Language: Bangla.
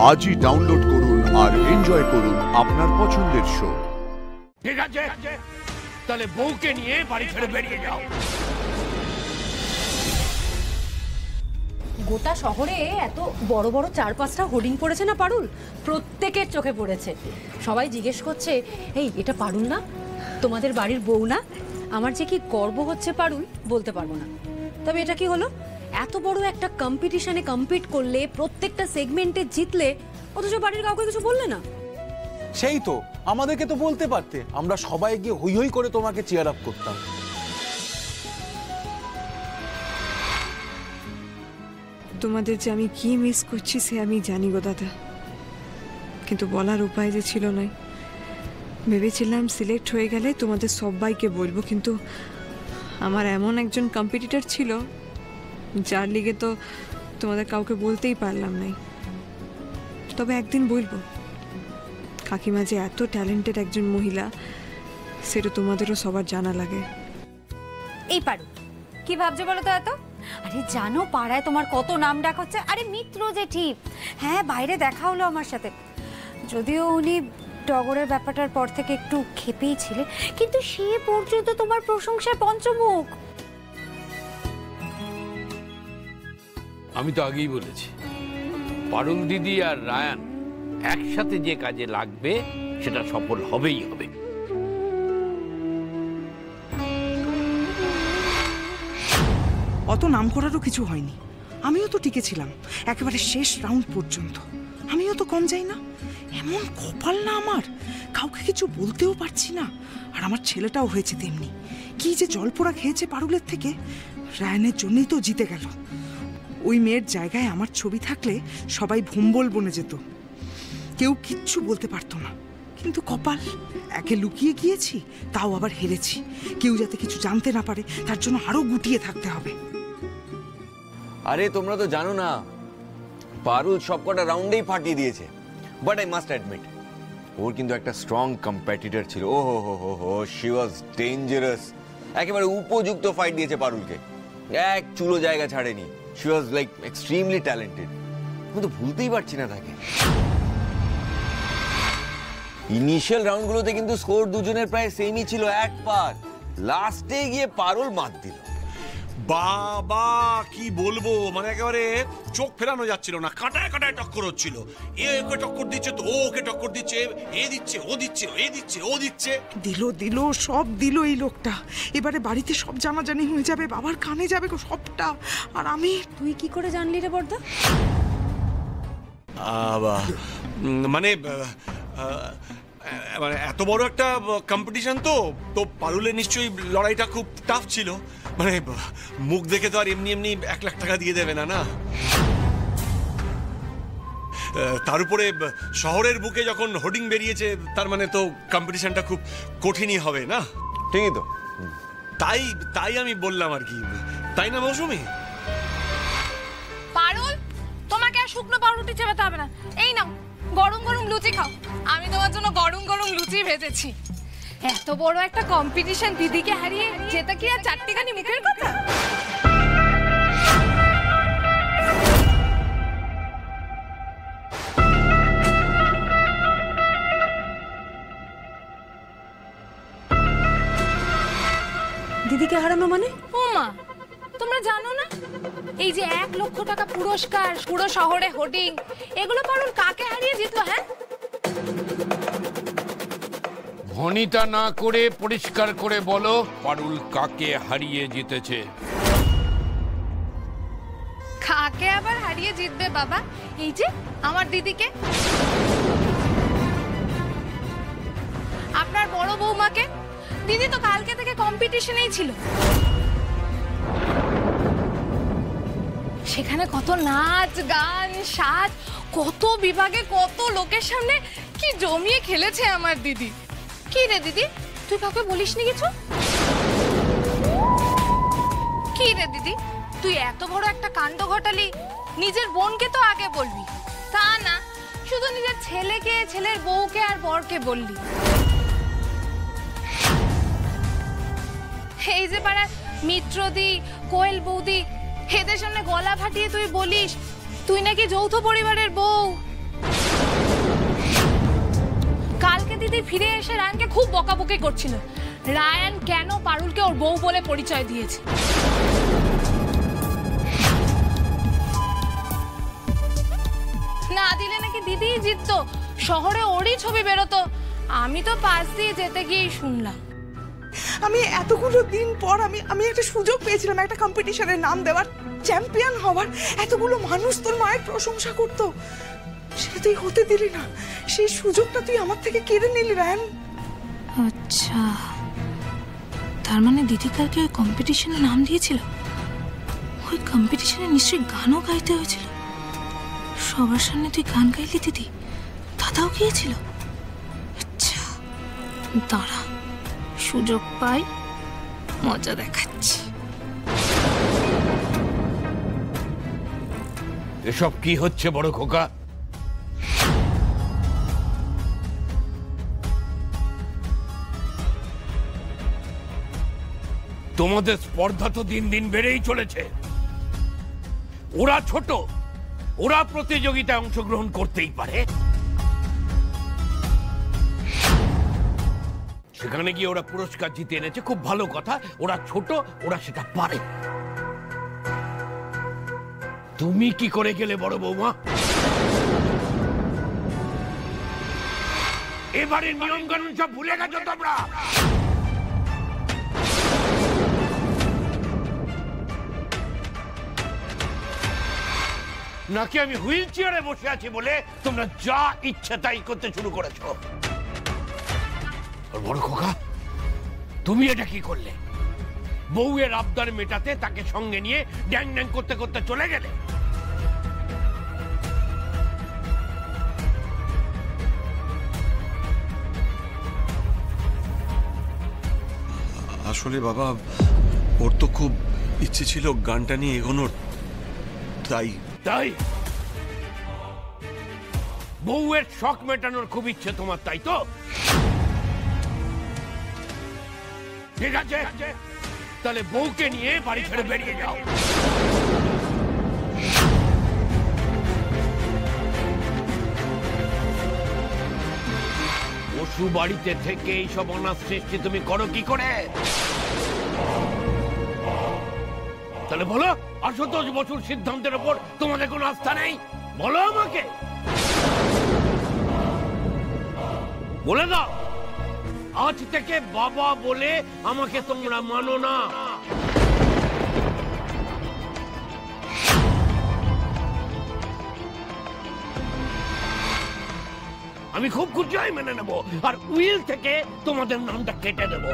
আজই ডাউনলোড করুন আর এনজয় করুন আপনার পছন্দের শো। ঠিক আছে, তাহলে বউকে নিয়ে বাড়ি ছেড়ে বেরিয়ে যাও। গোটা শহরে এত বড় বড় 4-5টা হোর্ডিং পড়েছে না পারুল, প্রত্যেকের চোখে পড়েছে। সবাই জিজ্ঞেস করছে, এই এটা পারুল না, তোমাদের বাড়ির বউ না? আমার যে কি গর্ব হচ্ছে পারুল, বলতে পারবো না। তবে এটা কি হলো, এত বড় একটা কম্পিটিশনে কম্পিট করলে, প্রত্যেকটা সেগমেন্টে জিতলে, অথচ বাড়ির কাউকে কিছু বললে না। সেই তো, আমাদেরকে তো বলতে পারতে, আমরা সবাই গিয়ে হই হই করে তোমাকে চিয়ার আপ করতাম। তোমাদের যে আমি কি মিস করছি সে আমি জানি গো দাদা, কিন্তু বলার উপায় যে ছিল না। ভেবেছিলাম সিলেক্ট হয়ে গেলে তোমাদের সবাইকে বলবো, কিন্তু আমার এমন একজন কম্পিটিটর ছিল যার লিগে তো তোমাদের কাউকে বলতেই পারলাম না। তবে একদিন বলবো, কাকিমা যে এত ট্যালেন্টেড একজন মহিলা সেটা তোমাদেরও সবার জানা লাগে। এই পারু, কি ভাবছো বলো তো এত? আরে জানো পাড়ায় তোমার কত নাম ডাক হচ্ছে। আরে মিত্র জেঠি, হ্যাঁ বাইরে দেখা হলো আমার সাথে, যদিও উনি টগরের ব্যাপারটার পর থেকে একটু ক্ষেপেই ছিলেন, কিন্তু সে পর্যন্ত তোমার প্রশংসায় পঞ্চমুখ। আমি তো আগেই বলেছি, পারুল দিদি আর রায়ান একসাথে যে কাজে লাগবে সেটা সফল হবেই হবে। অত নাম করারও কিছু হয়নি, আমিও তো টিকেছিলাম একেবারে শেষ রাউন্ড পর্যন্ত। আমিও তো কম যাই না, এমন কপাল না আমার, কাউকে কিছু বলতেও পারছি না। আর আমার ছেলেটাও হয়েছে তেমনি, কি যে জলপোড়া খেয়েছে পারুলের থেকে। রায়ানের জন্যই তো জিতে গেল। ওই মেয়ের জায়গায় আমার ছবি থাকলে সবাই ভুম্বল বনে যেত, কেউ কিচ্ছু বলতে পারতো না। কিন্তু কপাল, একে লুকিয়ে গিয়েছি, তাও আবার হেরেছি। কেউ যাতে কিছু জানতে না পারে তার জন্য আরো গুটিয়ে থাকতে হবে। আরে তোমরা তো জানো না, পারুল সবকটা রাউন্ডেই ফাটিয়ে দিয়েছে। বাট আই মাস্ট অ্যাডমিট, ওর কিন্তু একটা স্ট্রং কম্পিটিটর ছিল। ও হো, শি ওয়াজ ডেঞ্জারাস। একেবারে উপযুক্ত ফাইট দিয়েছে পারুলকে, এক চুলো জায়গা ছাড়েনি। She was like extremely talented. আমি তো ভুলতেই পারছি না তাকে। ইনিশিয়াল রাউন্ডগুলোতে কিন্তু স্কোর দুজনের প্রায় সেমই ছিল, এক পার। লাস্টে গিয়ে পারুল মাত দিল। বাবা কি বলবো, মানে একেবারে চোখ ফেরানো যাচ্ছিল না, কাটায় কাটায় টক্কর হচ্ছিল। এ ওকে টক্কর দিচ্ছে, তো ও ওকে টক্কর দিচ্ছে, এ দিচ্ছে, ও দিচ্ছে, এ দিচ্ছে, ও দিচ্ছে। দিল সব দিল এই লোকটা। এবারে বাড়িতে সব জানাজানি হয়ে যাবে, বাবার কানে যাবে সবটা। আর আমি, তুই কি করে জানলি রে বর্দা? মানে এত বড় একটা কম্পিটিশন তো পারুলের নিশ্চয়ই লড়াইটা খুব টাফ ছিল। মানে মুখ দেখে তো আর এমনি এমনি 1 লাখ টাকা দিয়ে দেবে না। তার উপরে শহরের বুকে যখন হোর্ডিং বেরিয়েছে, তার মানে তো কম্পিটিশনটা খুব কঠিনই হবে না? ঠিকই তো, তাই আমি বললাম আর কি, তাই না মৌসুমী? পারুল, তোমাকে আর শুকনো পাউরুটি চেবাতে হবে না। এই নাও গরম গরম লুচি খাও, আমি তোমার জন্য গরম গরম লুচি ভেজেছি। এত বড় একটা কম্পিটিশন দিদিকে হারিয়ে যেটা কি আর চারটিখানি মুখের কথা? দিদিকে হারানো মানে? ও মা, তোমরা জানো না, এই যে 1 লক্ষ টাকা পুরস্কার, পুরো শহরে হোর্ডিং, এগুলো পারুল কাকে হারিয়ে জিতলো? হ্যাঁ, ভনিতা না করে পরিষ্কার করে বলো, পারুল কাকে হারিয়ে জিতেছে? কাকে আবার হারিয়ে জিতবে বাবা? এই যে আমার দিদিকে, আপনার বড় বৌমাকে। দিদি তো কালকে থেকে কম্পিটিশনেই ছিল, সেখানে কত নাচ গান সাজ, কত বিভাগে কত লোকের সামনে কি জমিয়ে খেলেছে আমার দিদি। কি রে দিদি, তুই কাউকে বলিসনি কিছু? কি রে দিদি, তুই এত বড় একটা কাণ্ড ঘটালি, নিজের বোনকে তো আগে বলবি, তা না শুধু নিজের ছেলেকে, ছেলের বউকে আর বরকে বললি। এই যে পাড়ার মিত্রদি, কোয়েল বৌদি, এদের সামনে গলা ফাটিয়ে তুই বলিস তুই নাকি যৌথ পরিবারের বউ। ফিরে এসে রায়ানকে খুব বকাবকি করছিল রায়ান কেন পারুলকে ওর বউ বলে পরিচয় দিয়েছে। না দিলে নাকি দিদিই জিততো, শহরে ওরই ছবি বেরোতো। আমি তো পাশ দিয়ে যেতে গিয়েই শুনলাম। আমি এতগুলো দিন পর আমি একটা সুযোগ পেয়েছিলাম একটা কম্পিটিশনের নাম দেওয়ার, চ্যাম্পিয়ন হওয়ার। এতগুলো মানুষ তোর মায়ের প্রশংসা করতো, সেটা তুই হতে দিলি না। সেই সুযোগটা তুই আমার থেকে কেড়ে নিলি রায়ান। আচ্ছা, তার মানে দিদি কালকে ওই কম্পিটিশনে নাম দিয়েছিল। ওই কম্পিটিশনে নিশ্চয়ই গানও গাইতে হয়েছিল। সবার সামনে তুই গান গাইলি দিদি, দাদাও গিয়েছিল। আচ্ছা দাঁড়া, সুযোগ পাই মজা দেখাচ্ছি। এসব কি হচ্ছে বড় খোকা? তোমাদের স্পর্ধা তো দিন দিন বেড়েই চলেছে। ওরা ছোট, ওরা প্রতিযোগিতায় অংশগ্রহণ করতেই পারে, সেখানে গিয়ে ওরা পুরস্কার জিতে এনেছে, খুব ভালো কথা। ওরা ছোট, ওরা সেটা পারে। তুমি কি করে গেলে বড় বৌমা? এবারে নিয়ম কানুন সব ভুলে গেছো তোমরা? নাকি আমি হুইল চেয়ারে বসে আছি বলে তোমরা যা ইচ্ছে তাই করতে শুরু করেছো? আর বড় খোকা, তুমি এটা কি করলে? বউয়ের আবদার মেটাতে তাকে সঙ্গে নিয়ে ড্যাং ড্যাং করতে করতে চলে গেলে। আসলে বাবা, ওর তো খুব ইচ্ছে ছিল গানটা নিয়ে এগোনোর, তাই তাই বউয়ের শখ মেটানোর খুব ইচ্ছে তোমার, তাই তো? ঠিক আছে, তাহলে বউকে নিয়ে বাড়ি ছেড়ে বেরিয়ে যাও। পশু বাড়িতে থেকে এইসব অনাথ সৃষ্টি তুমি করো কি করে? তাহলে বলো, আশুতোষ বসুর সিদ্ধান্তের উপর তোমাদের কোনো আস্থা নেই? বলো আমাকে, বলে দাও। আজ থেকে বাবা বলে আমাকে তোমরা মানো না। আমি খুব খুশি মেনে নেবো, আর উইল থেকে তোমাদের নামটা কেটে দেবো।